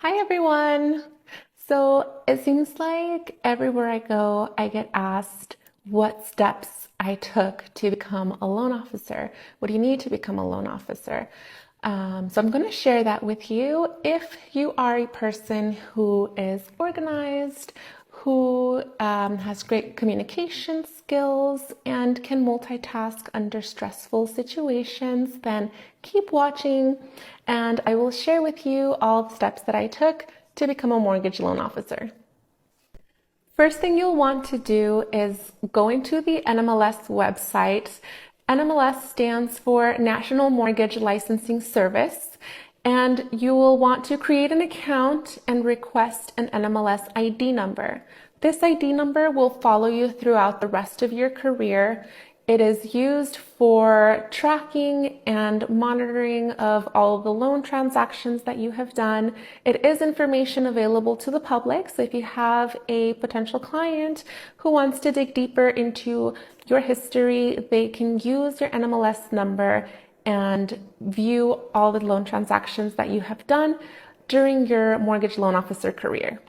Hi everyone! So it seems like everywhere I go, I get asked what steps I took to become a loan officer. What do you need to become a loan officer? So I'm going to share that with you. If you are a person who is organized, who has great communication skills and can multitask under stressful situations, then keep watching and I will share with you all the steps that I took to become a mortgage loan officer. First thing you'll want to do is go into the NMLS website. NMLS stands for National Mortgage Licensing Service, and you will want to create an account and request an NMLS ID number. This ID number will follow you throughout the rest of your career. It is used for tracking and monitoring of all of the loan transactions that you have done. It is information available to the public, so if you have a potential client who wants to dig deeper into your history, they can use your NMLS number and view all the loan transactions that you have done during your mortgage loan officer career.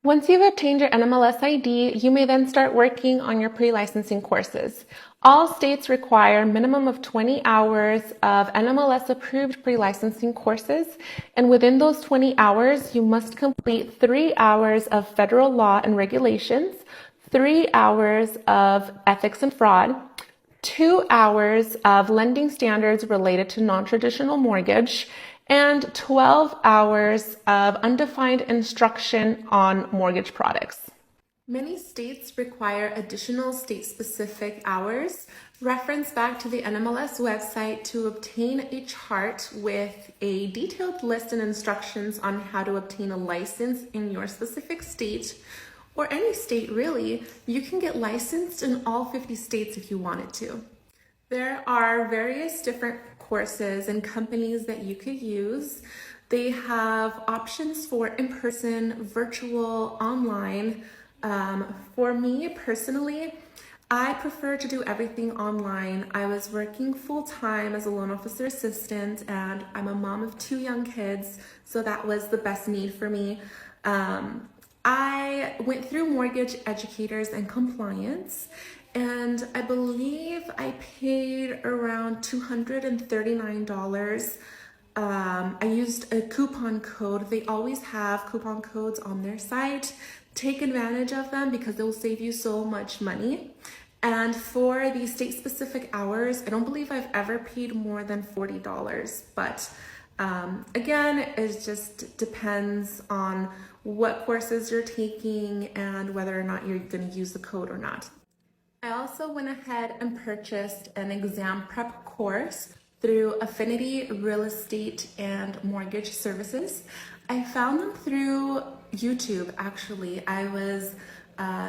Once you've obtained your NMLS ID, you may then start working on your pre-licensing courses. All states require a minimum of 20 hours of NMLS approved pre-licensing courses, and within those 20 hours, you must complete 3 hours of federal law and regulations, 3 hours of ethics and fraud, 2 hours of lending standards related to non-traditional mortgage, and 12 hours of undefined instruction on mortgage products. Many states require additional state-specific hours. Reference back to the NMLS website to obtain a chart with a detailed list and instructions on how to obtain a license in your specific state, or any state really. You can get licensed in all 50 states if you wanted to. There are various different courses and companies that you could use. They have options for in-person, virtual, online. For me personally, I prefer to do everything online. I was working full-time as a loan officer assistant, and I'm a mom of 2 young kids, so that was the best need for me. I went through Mortgage Educators and Compliance, and I believe I paid around $239. I used a coupon code. They always have coupon codes on their site. Take advantage of them because they will save you so much money. And for the state-specific hours, I don't believe I've ever paid more than $40, but again, it just depends on what courses you're taking and whether or not you're going to use the code or not. I also went ahead and purchased an exam prep course through Affinity Real Estate and Mortgage Services. I found them through YouTube, actually. I was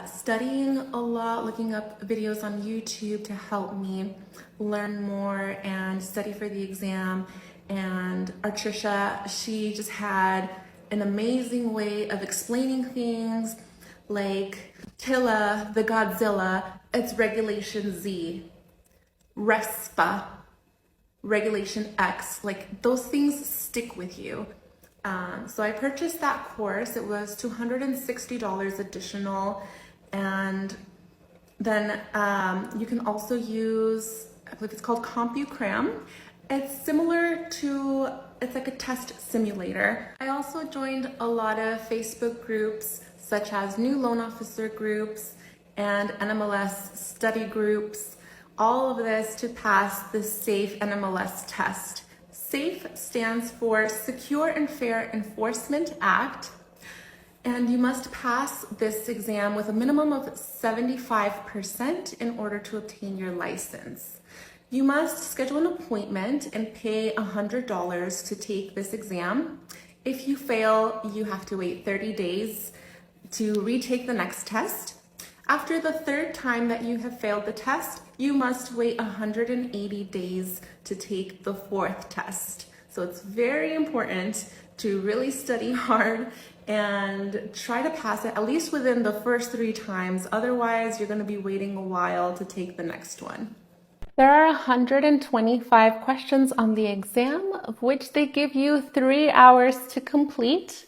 studying a lot, looking up videos on YouTube to help me learn more and study for the exam. And Artricia, she just had an amazing way of explaining things, like Tilla, the Godzilla, it's Regulation Z, RESPA, Regulation X, like those things stick with you. So I purchased that course. It was $260 additional, and then you can also use, I believe it's called CompuCram. It's similar to, it's like a test simulator. I also joined a lot of Facebook groups such as new loan officer groups and NMLS study groups, all of this to pass the SAFE NMLS test. SAFE stands for Secure and Fair Enforcement Act, and you must pass this exam with a minimum of 75% in order to obtain your license. You must schedule an appointment and pay $100 to take this exam. If you fail, you have to wait 30 days to retake the next test. After the 3rd time that you have failed the test, you must wait 180 days to take the 4th test. So it's very important to really study hard and try to pass it at least within the first 3 times. Otherwise, you're going to be waiting a while to take the next one. There are 125 questions on the exam, of which they give you 3 hours to complete.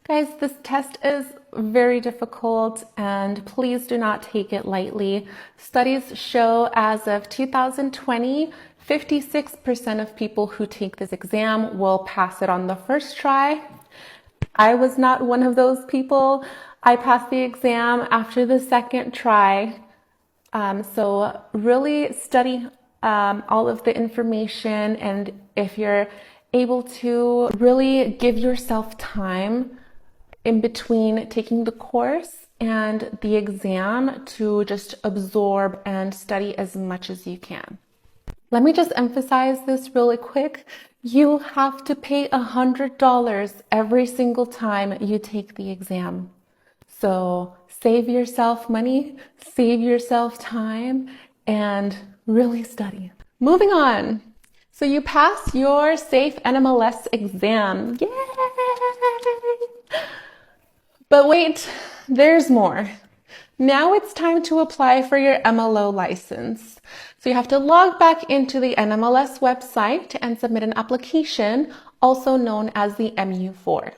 Guys, this test is very difficult and please do not take it lightly. Studies show as of 2020, 56% of people who take this exam will pass it on the first try. I was not one of those people. I passed the exam after the second try. So really study all of the information, and if you're able to really give yourself time in between taking the course and the exam to just absorb and study as much as you can. Let me just emphasize this really quick. You have to pay $100 every single time you take the exam. So save yourself money, save yourself time, and really study. Moving on. So you pass your SAFE NMLS exam. Yay! But wait, there's more. Now it's time to apply for your MLO license. So you have to log back into the NMLS website and submit an application, also known as the MU4.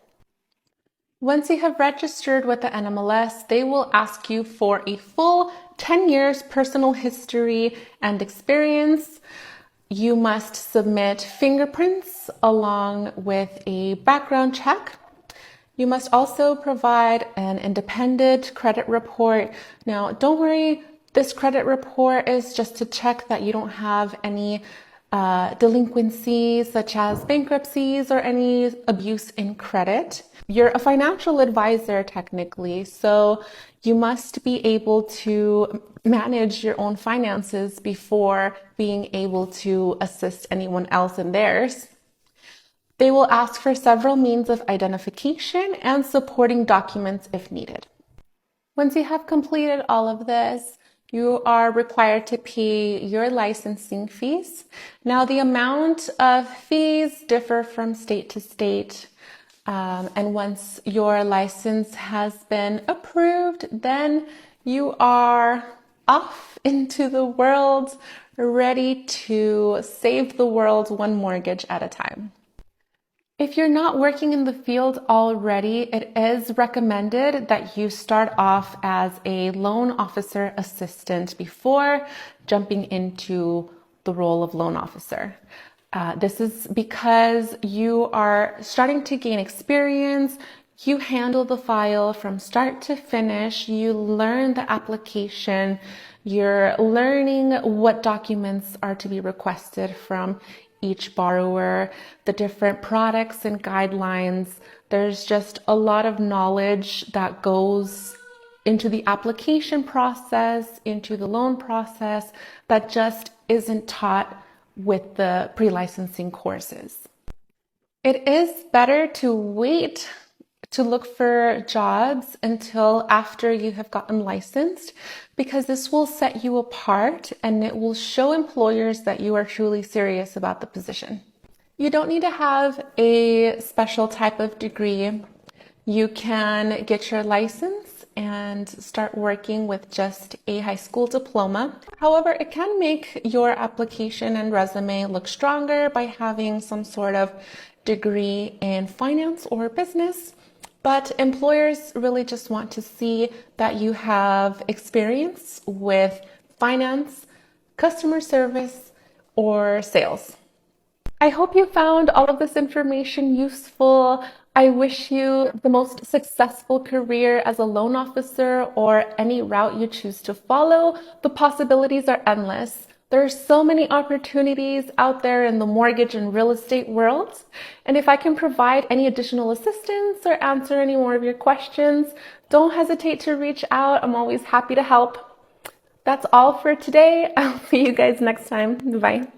Once you have registered with the NMLS, they will ask you for a full 10 years personal history and experience. You must submit fingerprints along with a background check. You must also provide an independent credit report. Now, don't worry, this credit report is just to check that you don't have any delinquencies such as bankruptcies or any abuse in credit. You're a financial advisor technically, so you must be able to manage your own finances before being able to assist anyone else in theirs. They will ask for several means of identification and supporting documents if needed. Once you have completed all of this, you are required to pay your licensing fees. Now, the amount of fees differ from state to state. And once your license has been approved, then you are off into the world, ready to save the world one mortgage at a time. If you're not working in the field already, it is recommended that you start off as a loan officer assistant before jumping into the role of loan officer. This is because you are starting to gain experience. You handle the file from start to finish. You learn the application. You're learning what documents are to be requested from each borrower, the different products and guidelines. There's just a lot of knowledge that goes into the application process, into the loan process, that just isn't taught with the pre-licensing courses. It is better to wait to look for jobs until after you have gotten licensed, because this will set you apart and it will show employers that you are truly serious about the position. You don't need to have a special type of degree. You can get your license and start working with just a high school diploma. However, it can make your application and resume look stronger by having some sort of degree in finance or business. But employers really just want to see that you have experience with finance, customer service, or sales. I hope you found all of this information useful. I wish you the most successful career as a loan officer or any route you choose to follow. The possibilities are endless. There are so many opportunities out there in the mortgage and real estate world. And if I can provide any additional assistance or answer any more of your questions, don't hesitate to reach out. I'm always happy to help. That's all for today. I'll see you guys next time. Bye.